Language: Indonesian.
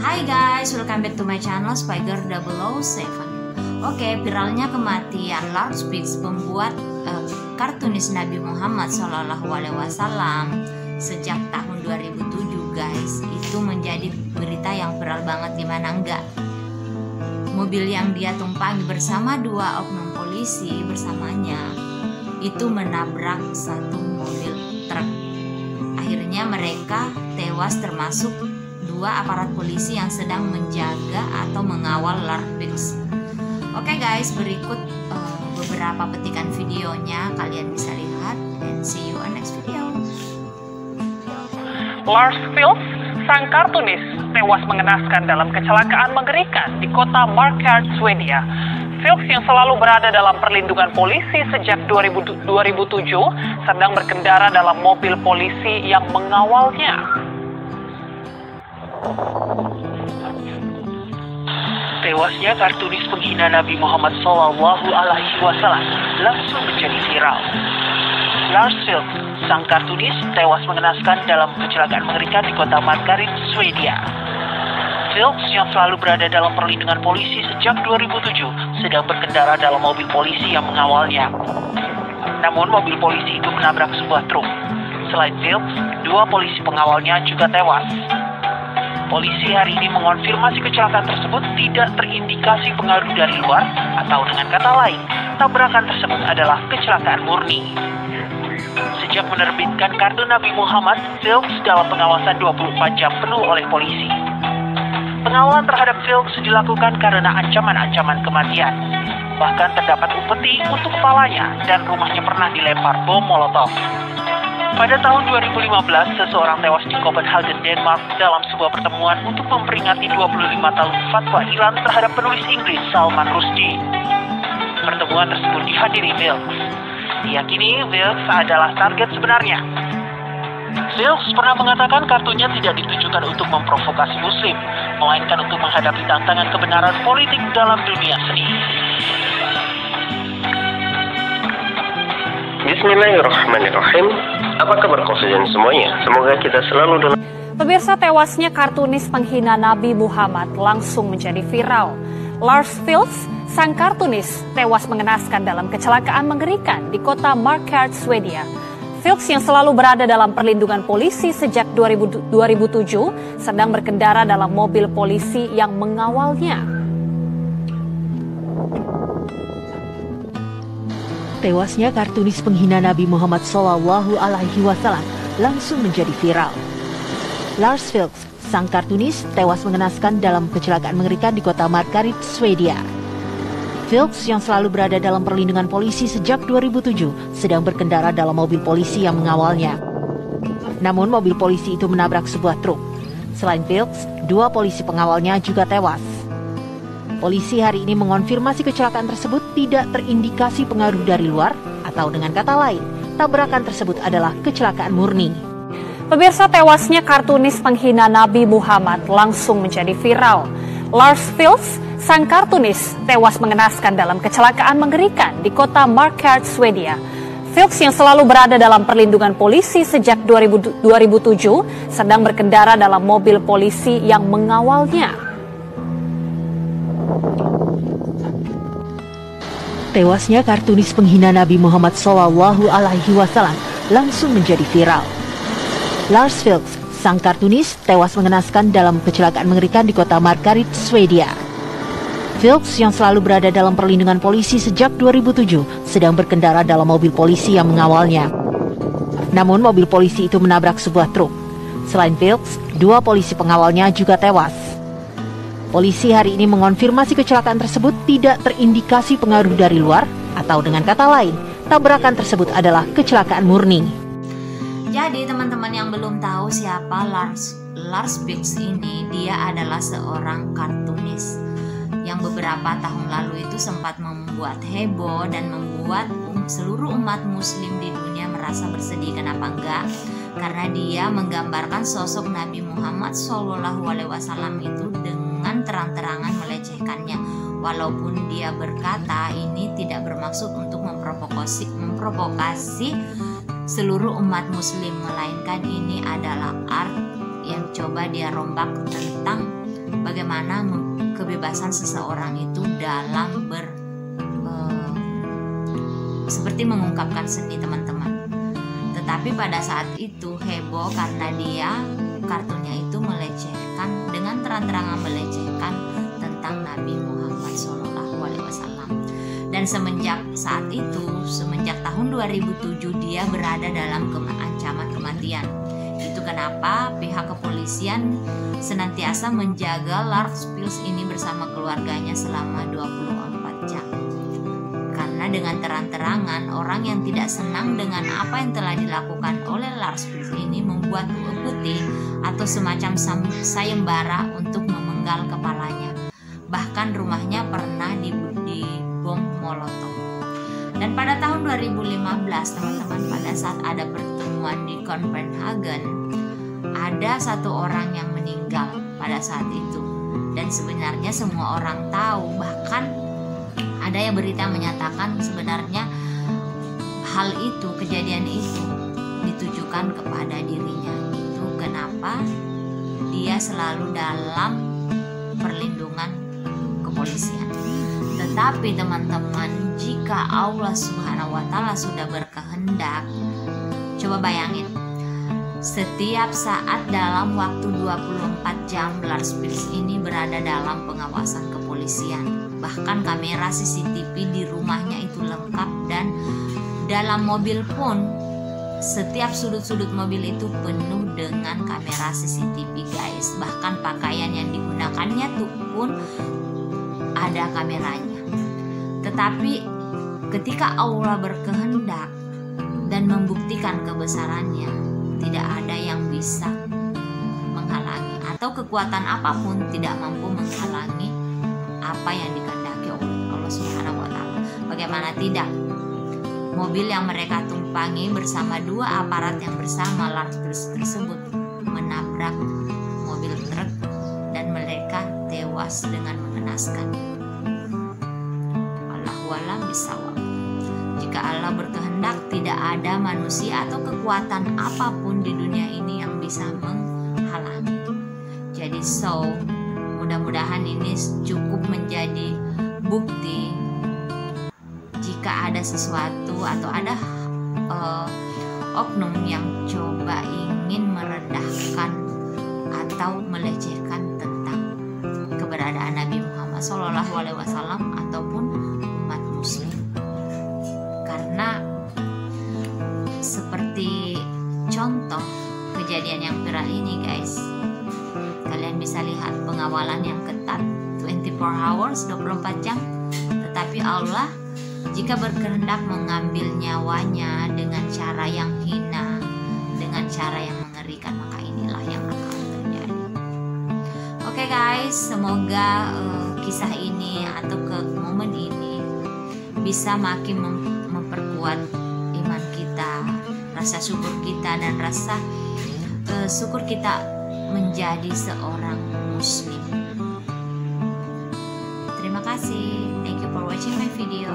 Hai guys, welcome back to my channel Spiger 007. Oke, viralnya kematian Lars Vilks, pembuat kartunis Nabi Muhammad SAW sejak tahun 2007 guys. Itu menjadi berita yang viral banget, gimana enggak. Mobil yang dia tumpangi bersama dua oknum polisi bersamanya itu menabrak satu mobil truk. Akhirnya mereka tewas, termasuk dua aparat polisi yang sedang menjaga atau mengawal Lars Vilks. Oke guys, berikut beberapa petikan videonya, kalian bisa lihat, and see you on next video. Lars Vilks, sang kartunis, tewas mengenaskan dalam kecelakaan mengerikan di kota Markaryd, Swedia. Vilks yang selalu berada dalam perlindungan polisi sejak 2007 sedang berkendara dalam mobil polisi yang mengawalnya. Tewasnya kartunis penghina Nabi Muhammad SAW langsung menjadi viral. Lars Vilks, sang kartunis, tewas mengenaskan dalam kecelakaan mengerikan di kota Markaryd, Swedia. Vilks yang selalu berada dalam perlindungan polisi sejak 2007 sedang berkendara dalam mobil polisi yang mengawalnya. Namun mobil polisi itu menabrak sebuah truk. Selain Vilks, dua polisi pengawalnya juga tewas. Polisi hari ini mengonfirmasi kecelakaan tersebut tidak terindikasi pengaruh dari luar, atau dengan kata lain, tabrakan tersebut adalah kecelakaan murni. Sejak menerbitkan kartu Nabi Muhammad, Vilks dalam pengawasan 24 jam penuh oleh polisi. Pengawalan terhadap Vilks dilakukan karena ancaman-ancaman kematian. Bahkan terdapat upeti untuk kepalanya dan rumahnya pernah dilempar bom Molotov. Pada tahun 2015, seseorang tewas di Copenhagen, Denmark dalam sebuah pertemuan untuk memperingati 25 tahun fatwa Iran terhadap penulis Inggris Salman Rushdie. Pertemuan tersebut dihadiri Vilks. Diyakini Vilks adalah target sebenarnya. Vilks pernah mengatakan kartunya tidak ditujukan untuk memprovokasi muslim, melainkan untuk menghadapi tantangan kebenaran politik dalam dunia seni. Bismillahirrahmanirrahim. Apa kabar kalian semuanya? Semoga kita selalu dalam... Pemirsa, tewasnya kartunis penghina Nabi Muhammad langsung menjadi viral. Lars Vilks, sang kartunis, tewas mengenaskan dalam kecelakaan mengerikan di kota Markaryd, Swedia. Vilks yang selalu berada dalam perlindungan polisi sejak 2007 sedang berkendara dalam mobil polisi yang mengawalnya. Tewasnya kartunis penghina Nabi Muhammad SAW langsung menjadi viral. Lars Vilks, sang kartunis, tewas mengenaskan dalam kecelakaan mengerikan di kota Markaryd, Swedia. Vilks yang selalu berada dalam perlindungan polisi sejak 2007 sedang berkendara dalam mobil polisi yang mengawalnya. Namun mobil polisi itu menabrak sebuah truk. Selain Vilks, dua polisi pengawalnya juga tewas. Polisi hari ini mengonfirmasi kecelakaan tersebut tidak terindikasi pengaruh dari luar, atau dengan kata lain, tabrakan tersebut adalah kecelakaan murni. Pemirsa, tewasnya kartunis penghina Nabi Muhammad langsung menjadi viral. Lars Vilks, sang kartunis, tewas mengenaskan dalam kecelakaan mengerikan di kota Markaryd, Swedia. Vilks yang selalu berada dalam perlindungan polisi sejak 2007 sedang berkendara dalam mobil polisi yang mengawalnya. Tewasnya kartunis penghina Nabi Muhammad SAW langsung menjadi viral. Lars Vilks, sang kartunis, tewas mengenaskan dalam kecelakaan mengerikan di kota Markaryd, Swedia. Vilks yang selalu berada dalam perlindungan polisi sejak 2007 sedang berkendara dalam mobil polisi yang mengawalnya. Namun mobil polisi itu menabrak sebuah truk. Selain Vilks, dua polisi pengawalnya juga tewas. Polisi hari ini mengonfirmasi kecelakaan tersebut tidak terindikasi pengaruh dari luar, atau dengan kata lain, tabrakan tersebut adalah kecelakaan murni. Jadi teman-teman yang belum tahu siapa Lars Vilks ini, dia adalah seorang kartunis yang beberapa tahun lalu itu sempat membuat heboh dan membuat seluruh umat muslim di dunia merasa bersedih. Kenapa enggak? Karena dia menggambarkan sosok Nabi Muhammad SAW itu dengan terang-terangan melecehkannya. Walaupun dia berkata ini tidak bermaksud untuk memprovokasi seluruh umat muslim, melainkan ini adalah art yang coba dia rombak tentang bagaimana kebebasan seseorang itu dalam seperti mengungkapkan seni, teman-teman. Tetapi pada saat itu heboh karena dia kartunnya itu melecehkan, dengan terang-terangan melecehkan tentang Nabi Muhammad SAW. Dan semenjak saat itu, semenjak tahun 2007 dia berada dalam ancaman kematian. Itu kenapa pihak kepolisian senantiasa menjaga Lars Vilks ini bersama keluarganya selama 24 jam. Karena dengan terang-terangan orang yang tidak senang dengan apa yang telah dilakukan oleh Lars Vilks ini membuat putih atau semacam sayembara untuk memenggal kepalanya. Bahkan rumahnya pernah dibom molotov. Dan pada tahun 2015, teman-teman, pada saat ada pertemuan di Copenhagen, ada satu orang yang meninggal pada saat itu. Dan sebenarnya semua orang tahu, bahkan ada yang berita menyatakan sebenarnya hal itu, kejadian itu ditujukan kepada dirinya. Itu kenapa dia selalu dalam perlindungan kepolisian. Tetapi teman-teman, jika Allah Subhanahu wa Ta'ala sudah berkehendak, coba bayangin, setiap saat dalam waktu 24 jam Lars Vilks ini berada dalam pengawasan kepolisian. Bahkan kamera CCTV di rumahnya itu lengkap, dan dalam mobil pun setiap sudut-sudut mobil itu penuh dengan kamera CCTV, guys. Bahkan pakaian yang digunakannya tuh pun ada kameranya. Tetapi ketika Allah berkehendak dan membuktikan kebesarannya, tidak ada yang bisa menghalangi, atau kekuatan apapun tidak mampu menghalangi apa yang dikehendaki oleh Allah Subhanahu wa Ta'ala. Bagaimana tidak? Mobil yang mereka tumpangi bersama dua aparat yang bersama Lars Vilks tersebut menabrak mobil truk dan mereka tewas dengan mengenaskan. Allahu a'lam bishawab. Jika Allah berkehendak, tidak ada manusia atau kekuatan apapun di dunia ini yang bisa menghalangi. Jadi mudah-mudahan ini cukup menjadi bukti jika ada sesuatu atau ada oknum yang coba ingin merendahkan atau melecehkan tentang keberadaan Nabi Muhammad SAW ataupun umat muslim. Karena seperti contoh kejadian yang viral ini, guys, kalian bisa lihat pengawalan yang ketat 24 hours 24 jam. Tetapi Allah jika berkehendak mengambil nyawanya dengan cara yang hina, dengan cara yang mengerikan, maka inilah yang akan terjadi. Oke guys, semoga kisah ini atau momen ini bisa makin memperkuat iman kita, rasa syukur kita, dan rasa syukur kita menjadi seorang muslim. Terima kasih. Thank you for watching my video.